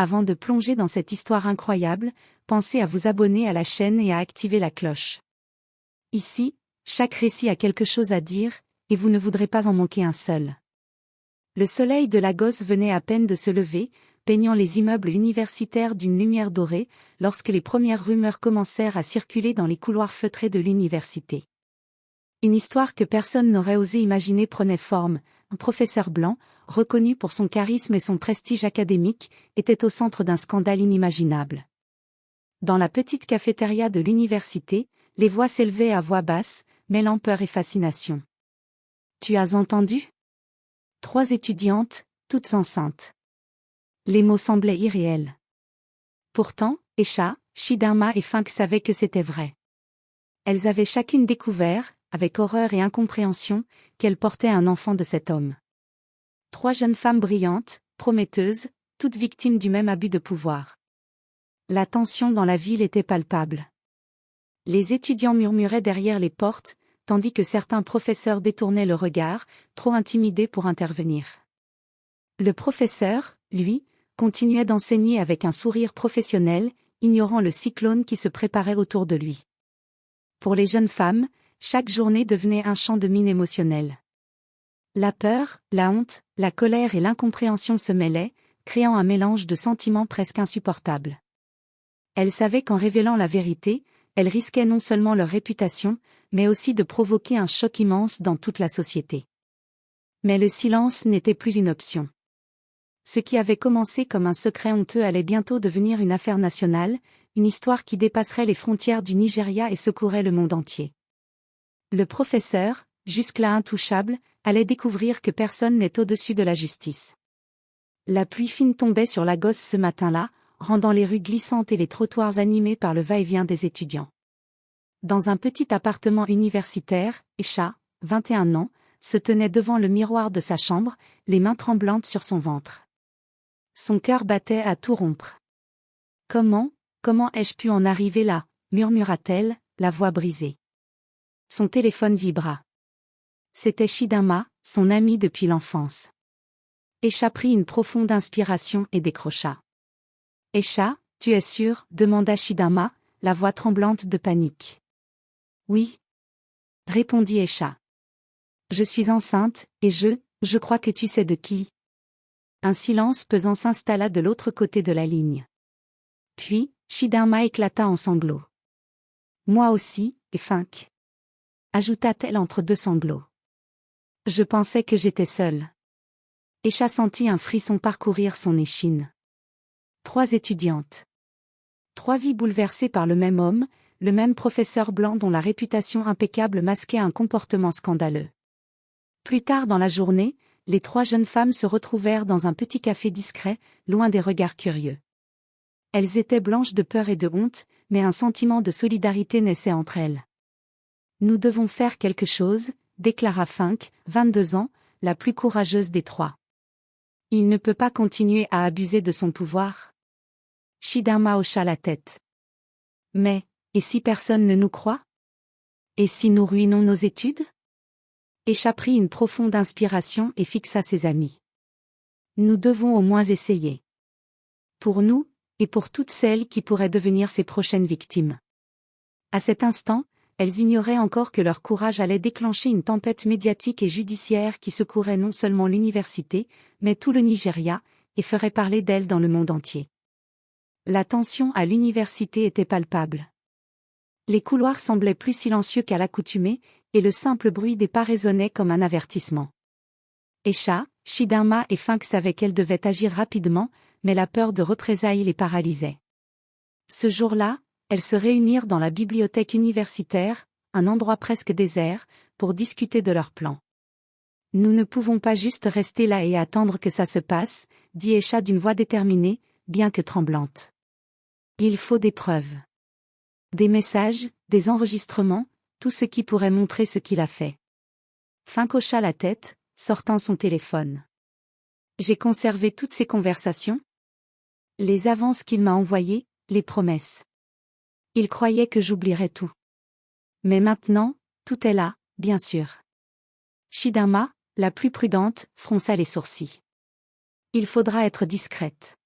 Avant de plonger dans cette histoire incroyable, pensez à vous abonner à la chaîne et à activer la cloche. Ici, chaque récit a quelque chose à dire, et vous ne voudrez pas en manquer un seul. Le soleil de Lagos venait à peine de se lever, peignant les immeubles universitaires d'une lumière dorée, lorsque les premières rumeurs commencèrent à circuler dans les couloirs feutrés de l'université. Une histoire que personne n'aurait osé imaginer prenait forme. Un professeur blanc, reconnu pour son charisme et son prestige académique, était au centre d'un scandale inimaginable. Dans la petite cafétéria de l'université, les voix s'élevaient à voix basse, mêlant peur et fascination. « Tu as entendu ? 3 étudiantes, toutes enceintes. » Les mots semblaient irréels. Pourtant, Esha, Chidinma et Fink savaient que c'était vrai. Elles avaient chacune découvert, avec horreur et incompréhension, qu'elle portait un enfant de cet homme. 3 jeunes femmes brillantes, prometteuses, toutes victimes du même abus de pouvoir. La tension dans la ville était palpable. Les étudiants murmuraient derrière les portes, tandis que certains professeurs détournaient le regard, trop intimidés pour intervenir. Le professeur, lui, continuait d'enseigner avec un sourire professionnel, ignorant le cyclone qui se préparait autour de lui. Pour les jeunes femmes, chaque journée devenait un champ de mine émotionnel. La peur, la honte, la colère et l'incompréhension se mêlaient, créant un mélange de sentiments presque insupportables. Elles savaient qu'en révélant la vérité, elles risquaient non seulement leur réputation, mais aussi de provoquer un choc immense dans toute la société. Mais le silence n'était plus une option. Ce qui avait commencé comme un secret honteux allait bientôt devenir une affaire nationale, une histoire qui dépasserait les frontières du Nigeria et secouerait le monde entier. Le professeur, jusque-là intouchable, allait découvrir que personne n'est au-dessus de la justice. La pluie fine tombait sur Lagos ce matin-là, rendant les rues glissantes et les trottoirs animés par le va-et-vient des étudiants. Dans un petit appartement universitaire, Esha, 21 ans, se tenait devant le miroir de sa chambre, les mains tremblantes sur son ventre. Son cœur battait à tout rompre. « Comment ai-je pu en arriver là ?» murmura-t-elle, la voix brisée. Son téléphone vibra. C'était Chidinma, son ami depuis l'enfance. Esha prit une profonde inspiration et décrocha. « Esha, tu es sûre ?» demanda Chidinma, la voix tremblante de panique. « Oui. » répondit Esha. « Je suis enceinte, et je crois que tu sais de qui. » Un silence pesant s'installa de l'autre côté de la ligne. Puis, Chidinma éclata en sanglots. « Moi aussi, et Fink. » ajouta-t-elle entre 2 sanglots. « Je pensais que j'étais seule. » Esha sentit un frisson parcourir son échine. 3 étudiantes. 3 vies bouleversées par le même homme, le même professeur blanc dont la réputation impeccable masquait un comportement scandaleux. Plus tard dans la journée, les 3 jeunes femmes se retrouvèrent dans un petit café discret, loin des regards curieux. Elles étaient blanches de peur et de honte, mais un sentiment de solidarité naissait entre elles. « Nous devons faire quelque chose », déclara Fink, 22 ans, la plus courageuse des 3. « Il ne peut pas continuer à abuser de son pouvoir. » Chidinma hocha la tête. « Mais, et si personne ne nous croit ? Et si nous ruinons nos études ?» Esha prit une profonde inspiration et fixa ses amis. « Nous devons au moins essayer. Pour nous, et pour toutes celles qui pourraient devenir ses prochaines victimes. » À cet instant, elles ignoraient encore que leur courage allait déclencher une tempête médiatique et judiciaire qui secouerait non seulement l'université, mais tout le Nigeria, et ferait parler d'elles dans le monde entier. La tension à l'université était palpable. Les couloirs semblaient plus silencieux qu'à l'accoutumée, et le simple bruit des pas résonnait comme un avertissement. Esha, Chidinma et Fink savaient qu'elles devaient agir rapidement, mais la peur de représailles les paralysait. Ce jour-là, elles se réunirent dans la bibliothèque universitaire, un endroit presque désert, pour discuter de leur plan. « Nous ne pouvons pas juste rester là et attendre que ça se passe, » dit Esha d'une voix déterminée, bien que tremblante. « Il faut des preuves. Des messages, des enregistrements, tout ce qui pourrait montrer ce qu'il a fait. » Fink hocha la tête, sortant son téléphone. « J'ai conservé toutes ces conversations. Les avances qu'il m'a envoyées, les promesses. Il croyait que j'oublierais tout. Mais maintenant, tout est là, bien sûr. » Chidinma, la plus prudente, fronça les sourcils. « Il faudra être discrète.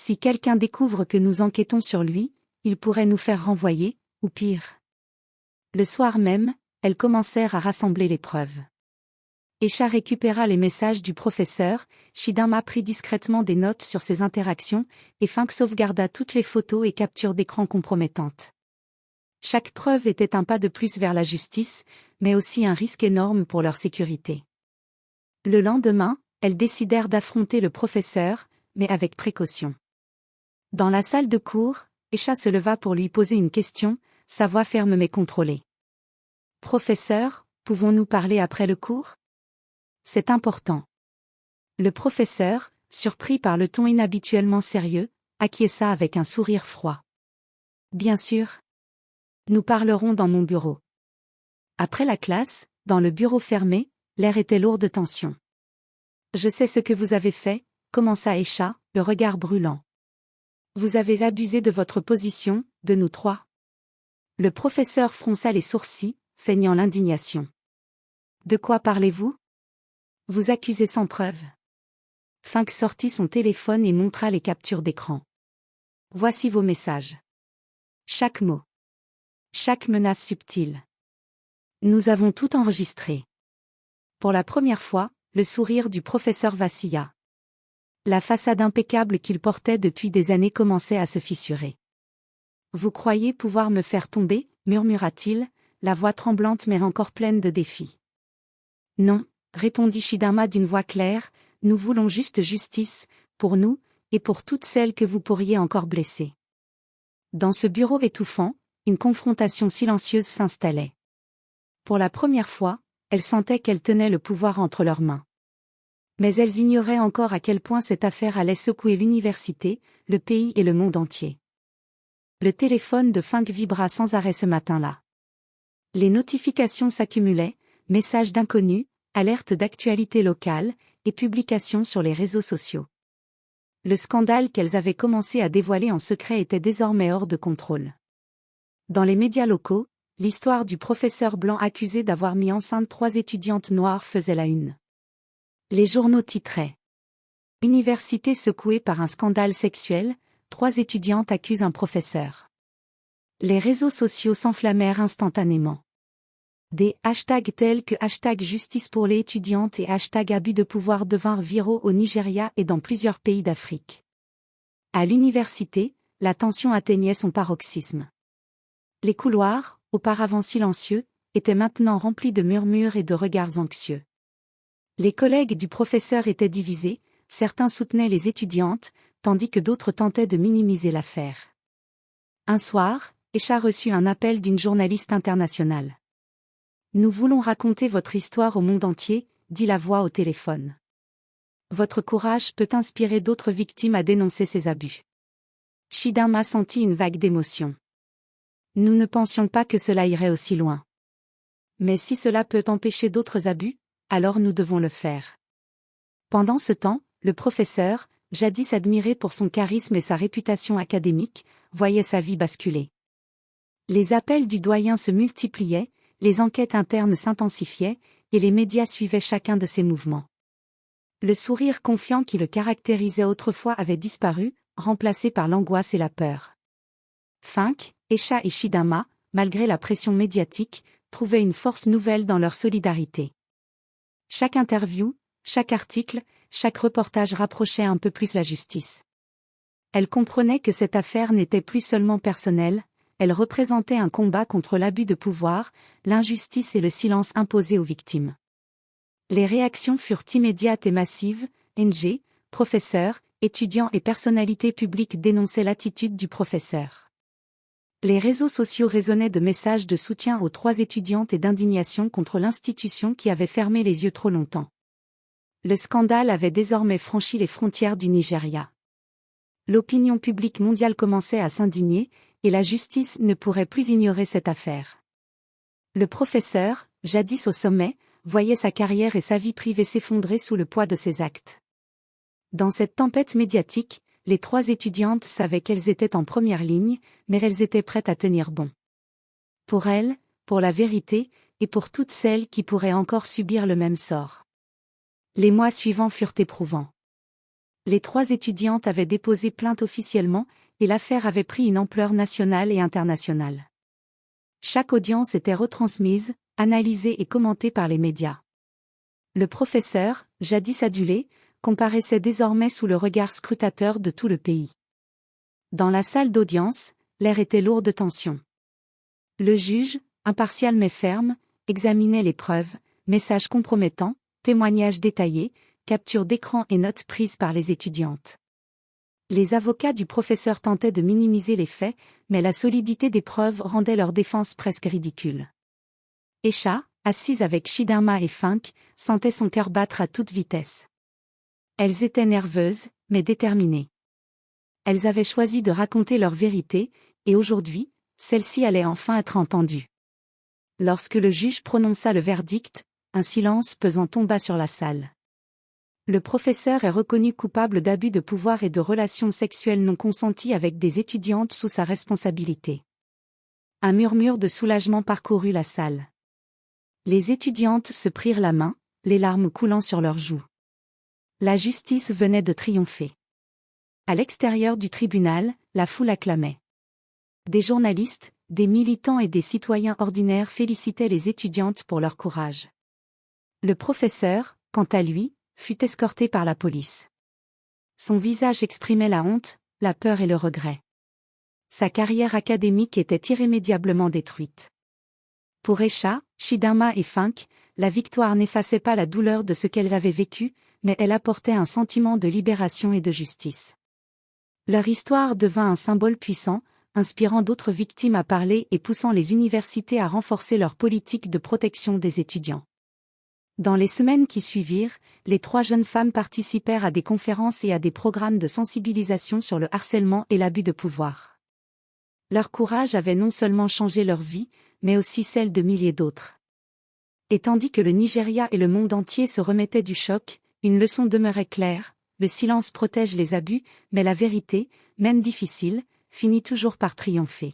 Si quelqu'un découvre que nous enquêtons sur lui, il pourrait nous faire renvoyer, ou pire. Le soir même, elles commencèrent à rassembler les preuves. Aisha récupéra les messages du professeur, Shidama prit discrètement des notes sur ses interactions, et Fink sauvegarda toutes les photos et captures d'écran compromettantes. Chaque preuve était un pas de plus vers la justice, mais aussi un risque énorme pour leur sécurité. Le lendemain, elles décidèrent d'affronter le professeur, mais avec précaution. Dans la salle de cours, Aisha se leva pour lui poser une question, sa voix ferme mais contrôlée. « Professeur, pouvons-nous parler après le cours ? C'est important. » Le professeur, surpris par le ton inhabituellement sérieux, acquiesça avec un sourire froid. « Bien sûr. Nous parlerons dans mon bureau. » Après la classe, dans le bureau fermé, l'air était lourd de tension. « Je sais ce que vous avez fait, » commença Aisha, le regard brûlant. « Vous avez abusé de votre position, de nous trois. » Le professeur fronça les sourcils, feignant l'indignation. « De quoi parlez-vous ? Vous accusez sans preuve. » Fink sortit son téléphone et montra les captures d'écran. « Voici vos messages. Chaque mot. Chaque menace subtile. Nous avons tout enregistré. » Pour la première fois, le sourire du professeur vacilla. La façade impeccable qu'il portait depuis des années commençait à se fissurer. « Vous croyez pouvoir me faire tomber ?» murmura-t-il, la voix tremblante mais encore pleine de défis. « Non, » répondit Shidama d'une voix claire, « nous voulons juste justice, pour nous, et pour toutes celles que vous pourriez encore blesser. » Dans ce bureau étouffant, une confrontation silencieuse s'installait. Pour la première fois, elles sentaient qu'elles tenaient le pouvoir entre leurs mains. Mais elles ignoraient encore à quel point cette affaire allait secouer l'université, le pays et le monde entier. Le téléphone de Fink vibra sans arrêt ce matin-là. Les notifications s'accumulaient, messages d'inconnus, alertes d'actualité locale, et publications sur les réseaux sociaux. Le scandale qu'elles avaient commencé à dévoiler en secret était désormais hors de contrôle. Dans les médias locaux, l'histoire du professeur blanc accusé d'avoir mis enceinte 3 étudiantes noires faisait la une. Les journaux titraient « Université secouée par un scandale sexuel, 3 étudiantes accusent un professeur ». Les réseaux sociaux s'enflammèrent instantanément. Des hashtags tels que #justice pour les étudiantes et #abus de pouvoir devinrent viraux au Nigeria et dans plusieurs pays d'Afrique. À l'université, la tension atteignait son paroxysme. Les couloirs, auparavant silencieux, étaient maintenant remplis de murmures et de regards anxieux. Les collègues du professeur étaient divisés, certains soutenaient les étudiantes, tandis que d'autres tentaient de minimiser l'affaire. Un soir, Aisha reçut un appel d'une journaliste internationale. « Nous voulons raconter votre histoire au monde entier », dit la voix au téléphone. « Votre courage peut inspirer d'autres victimes à dénoncer ces abus. » Shidama sentit une vague d'émotion. « Nous ne pensions pas que cela irait aussi loin. Mais si cela peut empêcher d'autres abus, alors nous devons le faire. » Pendant ce temps, le professeur, jadis admiré pour son charisme et sa réputation académique, voyait sa vie basculer. Les appels du doyen se multipliaient, les enquêtes internes s'intensifiaient, et les médias suivaient chacun de ses mouvements. Le sourire confiant qui le caractérisait autrefois avait disparu, remplacé par l'angoisse et la peur. Fink, Aisha et Shidama, malgré la pression médiatique, trouvaient une force nouvelle dans leur solidarité. Chaque interview, chaque article, chaque reportage rapprochait un peu plus la justice. Elles comprenaient que cette affaire n'était plus seulement personnelle, elle représentait un combat contre l'abus de pouvoir, l'injustice et le silence imposé aux victimes. Les réactions furent immédiates et massives, NG, professeurs, étudiants et personnalités publiques dénonçaient l'attitude du professeur. Les réseaux sociaux résonnaient de messages de soutien aux 3 étudiantes et d'indignation contre l'institution qui avait fermé les yeux trop longtemps. Le scandale avait désormais franchi les frontières du Nigeria. L'opinion publique mondiale commençait à s'indigner, et la justice ne pourrait plus ignorer cette affaire. Le professeur, jadis au sommet, voyait sa carrière et sa vie privée s'effondrer sous le poids de ses actes. Dans cette tempête médiatique, les 3 étudiantes savaient qu'elles étaient en première ligne, mais elles étaient prêtes à tenir bon. Pour elles, pour la vérité, et pour toutes celles qui pourraient encore subir le même sort. Les mois suivants furent éprouvants. Les 3 étudiantes avaient déposé plainte officiellement, et l'affaire avait pris une ampleur nationale et internationale. Chaque audience était retransmise, analysée et commentée par les médias. Le professeur, jadis adulé, comparaissait désormais sous le regard scrutateur de tout le pays. Dans la salle d'audience, l'air était lourd de tension. Le juge, impartial mais ferme, examinait les preuves, messages compromettants, témoignages détaillés, captures d'écran et notes prises par les étudiantes. Les avocats du professeur tentaient de minimiser les faits, mais la solidité des preuves rendait leur défense presque ridicule. Esha, assise avec Chidinma et Funk, sentait son cœur battre à toute vitesse. Elles étaient nerveuses, mais déterminées. Elles avaient choisi de raconter leur vérité, et aujourd'hui, celle-ci allait enfin être entendue. Lorsque le juge prononça le verdict, un silence pesant tomba sur la salle. Le professeur est reconnu coupable d'abus de pouvoir et de relations sexuelles non consenties avec des étudiantes sous sa responsabilité. Un murmure de soulagement parcourut la salle. Les étudiantes se prirent la main, les larmes coulant sur leurs joues. La justice venait de triompher. À l'extérieur du tribunal, la foule acclamait. Des journalistes, des militants et des citoyens ordinaires félicitaient les étudiantes pour leur courage. Le professeur, quant à lui, fut escorté par la police. Son visage exprimait la honte, la peur et le regret. Sa carrière académique était irrémédiablement détruite. Pour Esha, Chidinma et Funk, la victoire n'effaçait pas la douleur de ce qu'elles avaient vécu, mais elle apportait un sentiment de libération et de justice. Leur histoire devint un symbole puissant, inspirant d'autres victimes à parler et poussant les universités à renforcer leur politique de protection des étudiants. Dans les semaines qui suivirent, les 3 jeunes femmes participèrent à des conférences et à des programmes de sensibilisation sur le harcèlement et l'abus de pouvoir. Leur courage avait non seulement changé leur vie, mais aussi celle de milliers d'autres. Et tandis que le Nigeria et le monde entier se remettaient du choc, une leçon demeurait claire: le silence protège les abus, mais la vérité, même difficile, finit toujours par triompher.